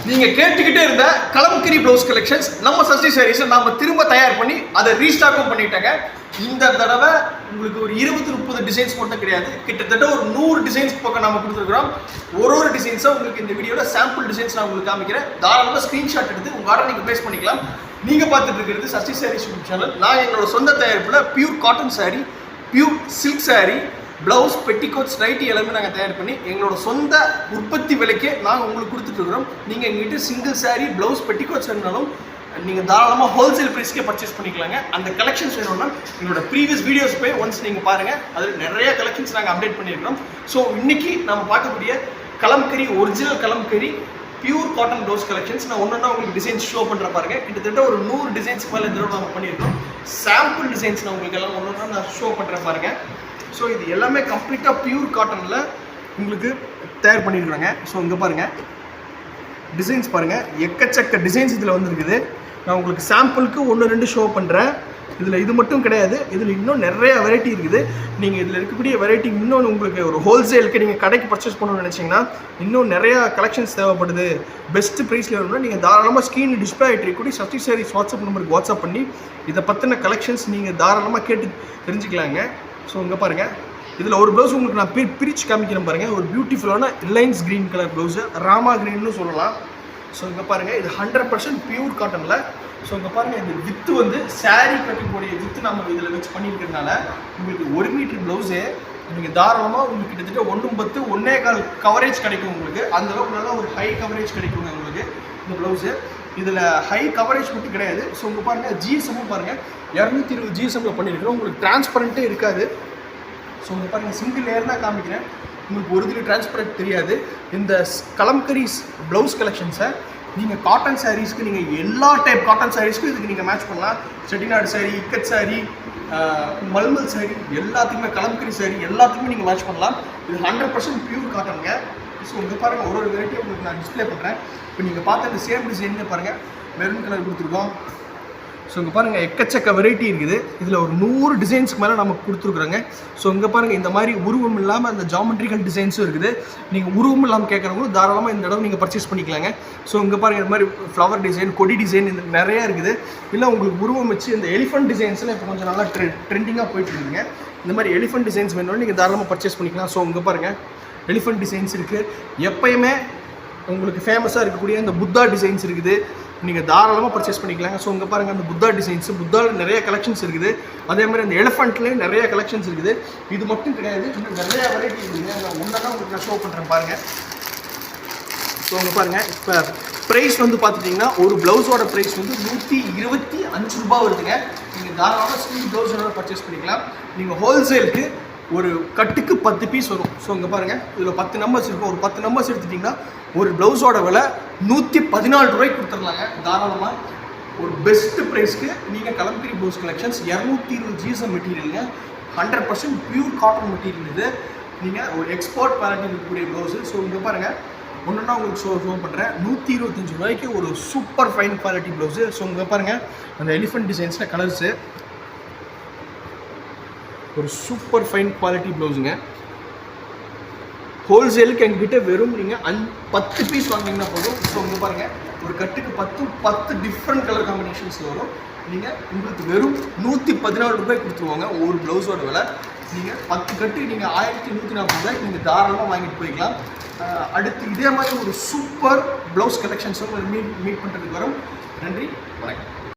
நீங்க கேட்டுக்கிட்டே இருந்த கலம்கரி ப்ளவுஸ் கலெக்ஷன்ஸ் நம்ம சஷ்டி சாரீஸ் நாம திரும்ப தயார் பண்ணி அதை ரீஸ்டாக்கும் பண்ணிட்டாங்க. இந்த தடவை உங்களுக்கு ஒரு 20-30 டிசைன்ஸ் மட்டும் கிடையாது, கிட்டத்தட்ட ஒரு 100 டிசைன்ஸ் பக்கம் நம்ம கொடுத்துருக்கோம். ஒரு டிசைன்ஸை உங்களுக்கு இந்த வீடியோட சாம்பிள் டிசைன்ஸ் நான் உங்களுக்கு காமிக்கிறேன். தாராளமாக ஸ்க்ரீன்ஷாட் எடுத்து உங்க ஆர்டர் நீங்க பிளேஸ் பண்ணிக்கலாம். நீங்க பார்த்துட்டு இருக்கிறது சஷ்டி சாரீஸ் யூடியூப் சேனல். நான் என்னோட சொந்த தயாரிப்புல pure cotton sari, pure silk sari, blouse, petticoats, nighty எல்லாமே நாங்கள் தயார் பண்ணி எங்களோட சொந்த உற்பத்தி விலைக்கே நாங்கள் உங்களுக்கு கொடுத்துட்ருக்குறோம். நீங்கள் எங்ககிட்ட சிங்கிள் சாரீ, பிளவுஸ், பெட்டிகோட்ஸ் வேணுனாலும் நீங்கள் தாராளமாக ஹோல்சேல் ப்ரைஸ்க்கே பர்ச்சேஸ் பண்ணிக்கலாங்க. அந்த கலெக்ஷன்ஸ் வேணும்னா எங்களோட ப்ரீவியஸ் வீடியோஸ் போய் ஒன்ஸ் நீங்கள் பாருங்கள், அதில் நிறைய கலெக்ஷன்ஸ் நாங்கள் அப்டேட் பண்ணியிருக்கிறோம். ஸோ இன்னைக்கு நம்ம பார்க்கக்கூடிய kalamkari, original kalamkari pure cotton blouse collections நான் ஒன்றா உங்களுக்கு டிசைன்ஸ் ஷோ பண்ணுற பாருங்க. கிட்டத்தட்ட ஒரு 100 டிசைன்ஸ்க்கு மேலே இந்த தடவை நம்ம பண்ணியிருக்கோம். சாம்பிள் டிசைன்ஸ் நான் உங்களுக்கு எல்லாம் ஒன்றா நான் ஷோ பண்ணுறேன் பாருங்க. ஸோ இது எல்லாமே கம்ப்ளீட்டாக பியூர் காட்டனில் உங்களுக்கு தயார் பண்ணியிருக்காங்க. ஸோ இங்கே பாருங்கள், டிசைன்ஸ் பாருங்கள், எக்கச்சக்க டிசைன்ஸ் இதில் வந்துருக்குது. நான் உங்களுக்கு சாம்பிளுக்கு 1-2 ஷோ பண்ணுறேன். இதில் இது மட்டும் கிடையாது, இதில் இன்னும் நிறைய வெரைட்டி இருக்குது. நீங்கள் இதில் இருக்கக்கூடிய வெரைட்டி இன்னொன்று உங்களுக்கு ஒரு ஹோல்சேலுக்கு நீங்கள் கடைக்கு பர்ச்சேஸ் பண்ணணும்னு நினச்சிங்கன்னா இன்னும் நிறையா கலெக்ஷன்ஸ் தேவைப்படுது. பெஸ்ட்டு ப்ரைஸில் வேணும்னா நீங்கள் தாராளமாக ஸ்க்ரீன் டிஸ்பிளே ஆகிட்டு இருக்கக்கூடிய சஷ்டி சாரீஸ் வாட்ஸ்அப் நம்பருக்கு வாட்ஸ்அப் பண்ணி இதை பற்றின கலெக்ஷன்ஸ் நீங்கள் தாராளமாக கேட்டு தெரிஞ்சுக்கலாங்க. ஸோ இங்கே பாருங்கள், இதில் ஒரு ப்ளவுஸ் உங்களுக்கு நான் பிரித்து காமிக்கிறேன் பாருங்கள். ஒரு பியூட்டிஃபுல்லான Reliance green colour blouse, Rama க்ரீன்னு சொல்லலாம். ஸோ இங்கே பாருங்கள், இது 100% பியூர் காட்டனில். ஸோ இங்கே பாருங்கள், இந்த வித்து வந்து சாரீ கட்டக்கூடிய வித்து நம்ம இதில் வச்சு பண்ணியிருக்கிறதுனால உங்களுக்கு 1 மீட்டர் ப்ளவுஸே நீங்கள் தாராளமாக உங்களுக்கு கிட்டத்தட்ட 1.10, 1.25 கவரேஜ் கிடைக்கும். உங்களுக்கு அந்தளவுக்கு நல்லா ஒரு ஹை கவரேஜ் கிடைக்குங்க உங்களுக்கு இந்த ப்ளவுஸு. இதில் ஹை கவரேஜ் மட்டும் கிடையாது. ஸோ இங்கே பாருங்கள், ஜிஎஸ்எம்மும் பாருங்கள் 220 ஜிஎஸ்எம்மில் பண்ணியிருக்கிறோம். உங்களுக்கு டிரான்ஸ்பரண்ட்டே இருக்காது. ஸோ இங்கே பாருங்கள், சிங்கிள் லேயர் தான் காமிக்கிறேன், உங்களுக்கு ஒரு இதில் டிரான்ஸ்பரண்ட் தெரியாது. இந்த கலம்கரிஸ் ப்ளவுஸ் கலெக்ஷன்ஸை நீங்கள் காட்டன் சாரீஸ்க்கு நீங்கள் எல்லா டைப் காட்டன் சாரீஸ்க்கும் இதுக்கு நீங்கள் மேட்ச் பண்ணலாம். செட்டிநாடு சாரீ, இக்கட் சாரீ, மல்மல் சாரீ, எல்லாத்துக்குமே கலம்கரி சாரீ எல்லாத்துக்குமே நீங்கள் மேட்ச் பண்ணலாம். இது 100% பியூர் காட்டனுங்க. ஸோ இங்கே பாருங்கள், ஒரு வெரைட்டி உங்களுக்கு நான் டிஸ்பிளே பண்ணுறேன். இப்போ நீங்கள் பார்த்த இந்த சேம் டிசைன்னு பாருங்கள், மெரூன் கலர் கொடுத்துருக்கோம். ஸோ இங்கே பாருங்கள், எக்கச்சக்க வெரைட்டி இருக்குது. இதில் ஒரு 100 டிசைன்ஸ்க்கு மேலே நமக்கு கொடுத்துருக்குறாங்க. ஸோ இங்கே பாருங்கள், இந்த மாதிரி உருவம் இல்லாமல் அந்த ஜாமெட்ரிக்கல் டிசைன்ஸும் இருக்குது. நீங்கள் உருவம் இல்லாமல் கேட்குறவங்களும் தாராளமாக இந்த தடவை நீங்கள் பர்ச்சேஸ் பண்ணிக்கலாங்க. ஸோ இங்கே பாருங்கள், இந்த மாதிரி ஃப்ளவர் டிசைன், கொடி டிசைன் இந்த நிறையா இருக்குது. இல்லை உங்களுக்கு உருவம் வச்சு இந்த எலிஃபண்ட் டிசைன்ஸில் இப்போ கொஞ்சம் நல்லா ட்ரெண்டிங்காக போயிட்டு இருக்குதுங்க. இந்த மாதிரி எலிஃபண்ட் டிசைன்ஸ் வேணும்னு நீங்கள் தாராளமாக பர்ச்சேஸ் பண்ணிக்கலாம். ஸோ இங்கே பாருங்கள், எலிஃபண்ட் டிசைன்ஸ் இருக்குது. எப்பயுமே உங்களுக்கு ஃபேமஸாக இருக்கக்கூடிய இந்த புத்தா டிசைன்ஸ் இருக்குது, நீங்கள் தாராளமாக பர்ச்சேஸ் பண்ணிக்கலாங்க. ஸோ இங்கே பாருங்கள், அந்த புத்தா டிசைன்ஸு, புத்தாவில் நிறைய கலெக்ஷன்ஸ் இருக்குது. அதே மாதிரி அந்த எலிஃபண்ட்லேயும் நிறைய கலெக்ஷன்ஸ் இருக்குது. இது மட்டும் கிடையாது, இன்னும் நிறையா வெரைட்டி இருக்குதுங்க. நான் ஒன்றா உங்களுக்கு நான் ஷோ பண்ணுறேன் பாருங்கள். ஸோ இங்கே பாருங்கள், இப்போ ப்ரைஸ் வந்து பார்த்துட்டிங்கன்னா ஒரு ப்ளவுஸோட ப்ரைஸ் வந்து 125 ரூபா வருதுங்க. நீங்கள் தாராளமாக ஸ்டீல் ப்ளவுஸோட பர்ச்சேஸ் பண்ணிக்கலாம். நீங்கள் ஹோல்சேலுக்கு ஒரு கட்டுக்கு 10 பீஸ் வரும். ஸோ இங்கே பாருங்கள், இதில் 10 நம்பர்ஸ் இருக்கும். ஒரு 10 நம்பர்ஸ் எடுத்துட்டிங்கன்னா ஒரு ப்ளவுஸோட விலை 114 ரூபாய்க்கு கொடுத்துர்லாங்க. தாராளமாக ஒரு பெஸ்ட்டு ப்ரைஸ்க்கு நீங்கள் கலம்கரி ப்ளவுஸ் கலெக்ஷன்ஸ் 220 ஜிஎஸ்எம் மெட்டீரியலுங்க. 100% பியூர் காட்டன் மெட்டீரியல் இது. நீங்கள் ஒரு எக்ஸ்போர்ட் குவாலிட்டி இருக்கக்கூடிய ப்ளவுஸு. ஸோ இங்கே பாருங்கள், ஒன்றுனா உங்களுக்கு ஷோ பண்ணுறேன். 125 ரூபாய்க்கு ஒரு super fine quality blouse. So இங்கே பாருங்கள், அந்த எலிஃபண்ட் டிசைன்ஸில் கலர்ஸு, ஒரு சூப்பர் ஃபைன் குவாலிட்டி ப்ளவுஸுங்க. ஹோல்சேலுக்கு எங்ககிட்ட வெறும் நீங்கள் 10 பீஸ் வாங்கினீங்கன்னா போதும். ஸோ இங்கே பாருங்கள், ஒரு கட்டுக்கு 10 டிஃப்ரெண்ட் கலர் காம்பினேஷன்ஸில் வரும். நீங்கள் உங்களுக்கு வெறும் 114 ரூபாய் கொடுத்துருவாங்க ஒரு ப்ளவுஸோட விலை. நீங்கள் 10 கட்டு நீங்கள் 1140 ரூபாய்க்கு நீங்கள் தாராளமாக வாங்கிட்டு போய்க்கலாம். அடுத்து இதே மாதிரி ஒரு சூப்பர் ப்ளவுஸ் கலெக்ஷன்ஸும் மீட் பண்ணுறதுக்கு வரும். நன்றி, வணக்கம்.